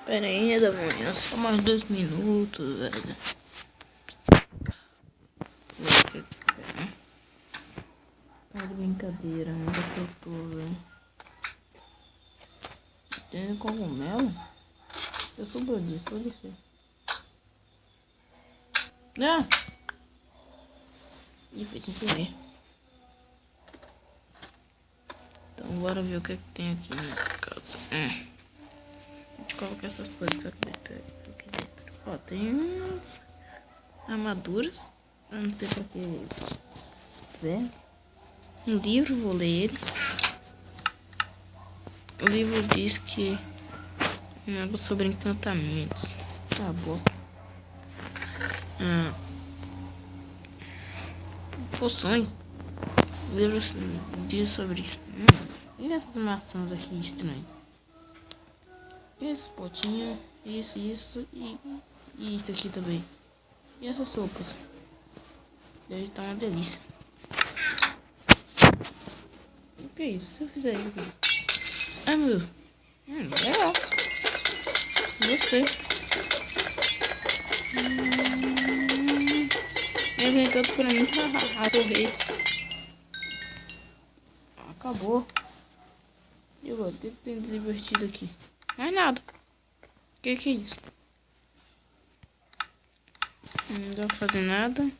Pera aí, é da manhã, só mais 2 minutos, velho. Tá de brincadeira, onde é que eu tô, velho? Tem cogumelo? Eu sou budista, vou descer. Ah! E foi sem querer. Então bora ver o que é que tem aqui nesse caso. A gente coloca essas coisas que eu acabei de pegar aqui dentro. Ó, tem umas armaduras. Eu não sei pra que serve. Um livro, vou ler ele. O livro diz que é algo sobre encantamentos. Tá bom. Poções. O livro diz sobre isso. E essas maçãs aqui estranhas? Esse potinho, isso e isso aqui também. E essas sopas? Deve estar uma delícia. O que é isso? Se eu fizer isso aqui? Ah, meu. Legal. Gostei. Eu ganhei todos pra mim. Hahaha, sou rei. Acabou. E agora, o que tem de divertido aqui? Mais nada. O que é isso? Não dá pra fazer nada. Não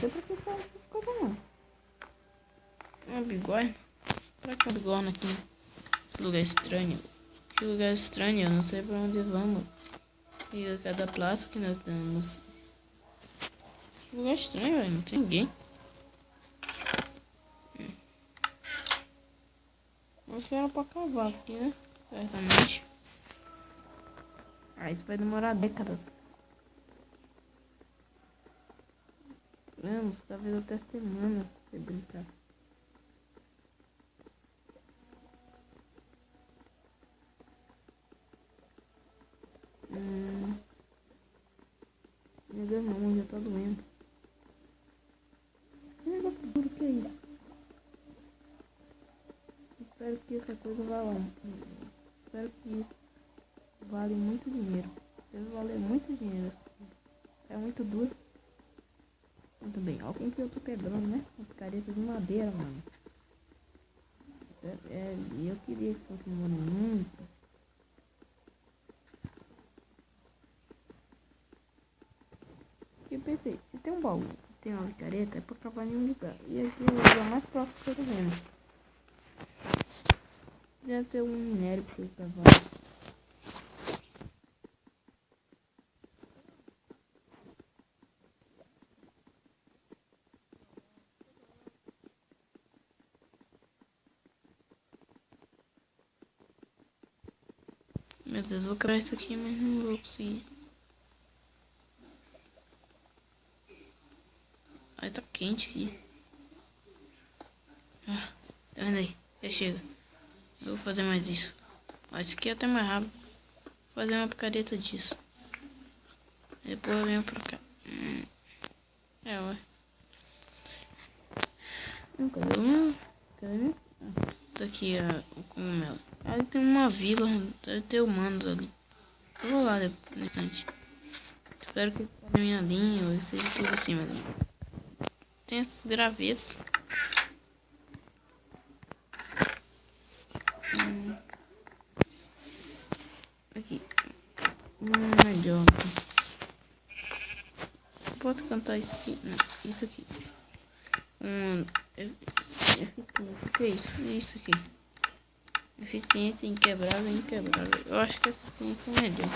sei pra que faz essas coisas não. É uma bigorna. Pra que uma bigorna aqui? Que lugar estranho. Que lugar estranho, eu não sei pra onde vamos. E a cada passo que nós damos. Que lugar estranho, velho. Não tem ninguém. Acho que era pra cavar aqui, né? Certamente. Isso vai demorar décadas. Vamos, talvez até semana, se brincar. Minha mão já tá doendo. Que negócio duro que é isso? Espero que essa coisa valha. Espero que isso vale muito dinheiro. Deve valer muito dinheiro. É muito duro. Muito bem, olha quem que eu tô quebrando, né? Uma picareta de madeira, mano. E eu queria que fosse um monumento. Eu pensei, se tem um baú, tem uma picareta, é pra cavar em um lugar. E aqui é o lugar mais próximo que eu tô vendo. Deve ter um minério pra eu cavar. Meu Deus, vou quebrar isso aqui, mas não vou conseguir. Ai, tá quente aqui. Tá vendo aí? Já chega. Eu vou fazer mais isso. Mas isso aqui é até mais rápido. Vou fazer uma picareta disso. Depois eu venho pra cá. Ué. Cadê o meu? Cadê? Tá aqui o cogumelo. Ali tem uma vila. Deve ter humanos ali. Eu vou lá depois, no instante. Espero que a minha língua seja tudo assim, meu Deus. Tem esses gravetos. Aqui. Melhor. Posso cantar isso aqui? Não, isso aqui. O que é isso? Isso aqui. Eficiência inquebrável, inquebrável. Eu acho que a eficiência é melhor.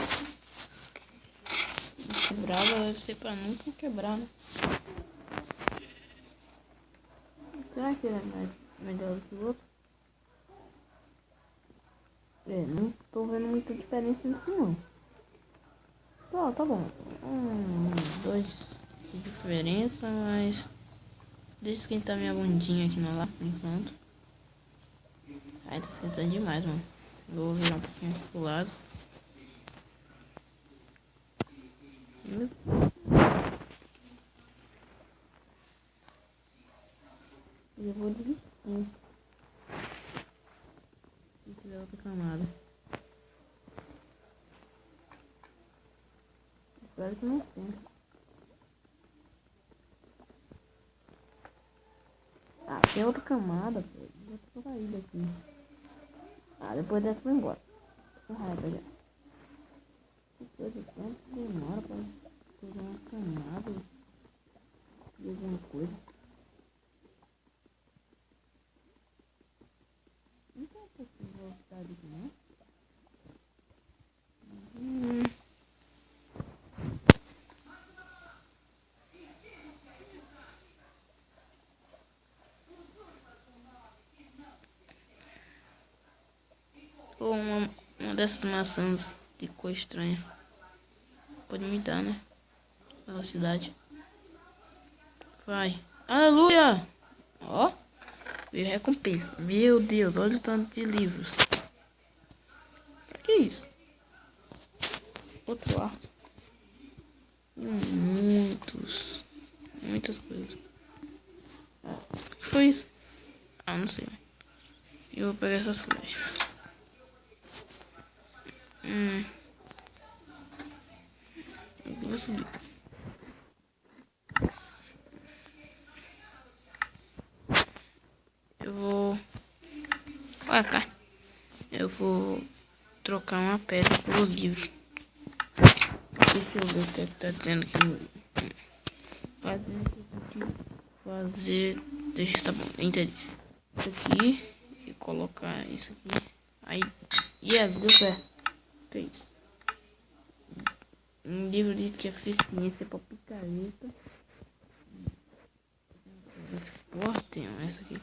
Inquebrável deve ser pra nunca quebrar, né? Será que é mais melhor do que o outro? Não tô vendo muita diferença nisso não. Tá bom. Dois de diferença, mas deixa esquentar minha bundinha aqui no lá, por enquanto. Ai, tá esquentando demais, mano. Vou virar um pouquinho pro lado. E eu vou desistir. Se tiver outra camada. espero que não tenha. Ah, tem outra camada, pô. Vou sair daqui. Ah, depois dessa eu vou embora. Tô com raiva já. Que coisa, tanto demora pra pegar uma camada de alguma coisa. Não tem um pouquinho de velocidade aqui, não? Ou uma dessas maçãs de cor estranha. Pode me dar, né? Velocidade. Vai. Aleluia! Ó. Veio recompensa. Meu Deus, olha o tanto de livros. Pra que isso? Outro ar. Muitas coisas. O que foi isso? Ah, não sei. Eu vou pegar essas flechas. Vou subir. Eu vou... Olha cá. Eu vou trocar uma pedra por livro. Deixa eu ver o que é que tá dizendo aqui. Fazer... Deixa, tá bom, entendi. Isso aqui. E colocar isso aqui. Aí... Yes, deu certo. O que é isso? Um livro diz que é eficiência pra picareta. Porra, tem essa aqui.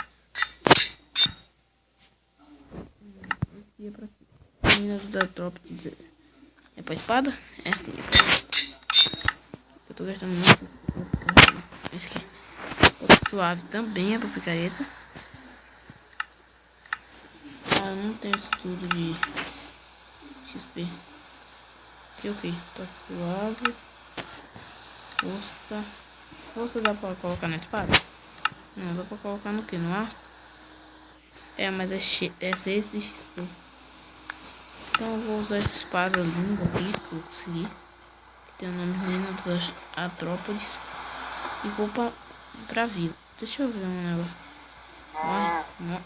Aqui é pra aqui. Mina dos Atrópodes. É pra espada? É sim. Eu tô gastando muito. Esse aqui. Outro suave também é pra picareta. Ah, eu não tenho estudo de XP. Aqui o que? Toque suave. Força. Força dá pra colocar na espada? Não, dá pra colocar no que? No ar? É, mas é 6 de XP. Então eu vou usar essa espada linda aqui que eu consegui. Que tem o nome Mina dos Atrópodes. E vou pra vila. Deixa eu ver um negócio. Ai, não.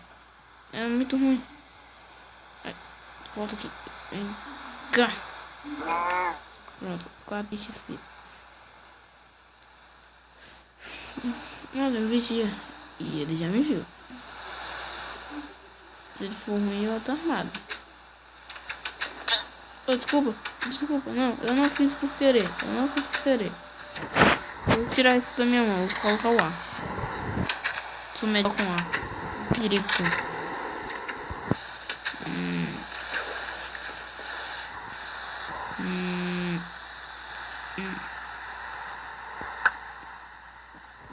É muito ruim. Ai, volta aqui. Vem cá. Pronto, 4 de XP. Olha, eu vigia. E ele já me viu. Se ele for ruim, eu tô armado. Oh, desculpa, não, eu não fiz por querer. Vou tirar isso da minha mão, vou colocar o ar. Sou melhor com ar. Direito.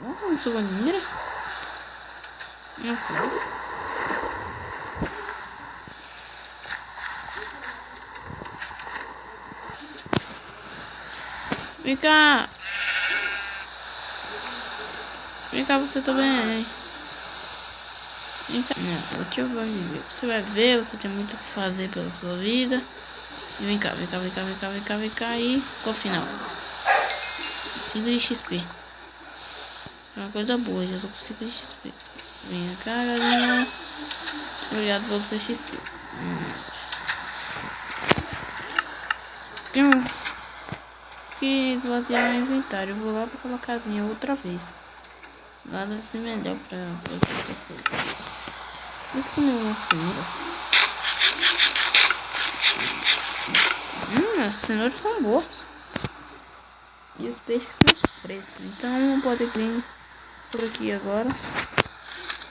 Não sou bandeira? Não foi. Vem cá. Vem cá, você também. Vem cá. Não, o tio vai viver. Você vai ver, você tem muito o que fazer pela sua vida. E vem cá. E qual o final? 5 de XP. É uma coisa boa, já tô com 5 de XP. Vem cá, galinha. Obrigado pelo seu XP. Tenho que esvaziar o inventário. Eu vou lá pra aquela casinha outra vez. Lá deve ser melhor pra fazer qualquer coisa. Deixa eu comer umas cenouras. As cenouras são boas. E os peixes mais frescos. Então não pode vir por aqui agora.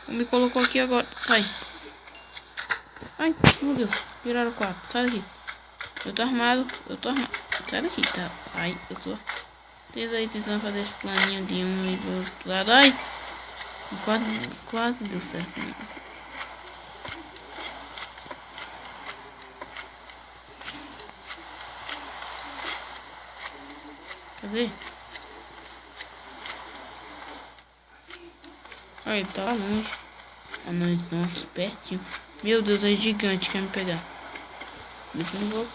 Me colocou aqui agora. Sai. Ai, meu Deus. Viraram 4. Sai daqui. Eu tô armado. Sai daqui, tá? Sai, eu tô. Desde aí tentando fazer esse planinho de um e do outro lado. Ai! Quase deu certo. Né? Cadê? Olha, ele tá longe. Ah, não, eles estão aqui pertinho. Meu Deus, é gigante, quer me pegar. Isso eu não vou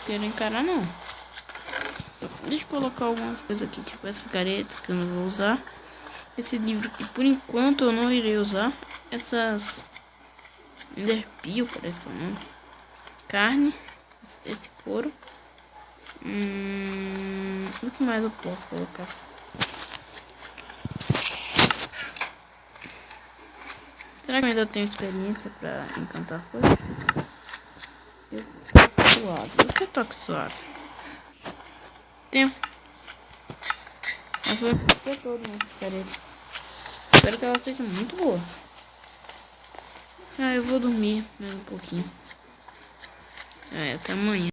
querer encarar, não. Deixa eu colocar alguma coisa aqui, tipo essa picareta que eu não vou usar. Esse livro que por enquanto eu não irei usar. Essas Enderpeel, parece que é o nome. Carne. Esse couro. O que mais eu posso colocar? Será que eu ainda tenho experiência pra encantar as coisas? Eu toque suave. O que é toque suave? Tenho. Essa foi toda nessa picareta. Espero que ela seja muito boa. Eu vou dormir mais um pouquinho. Até amanhã.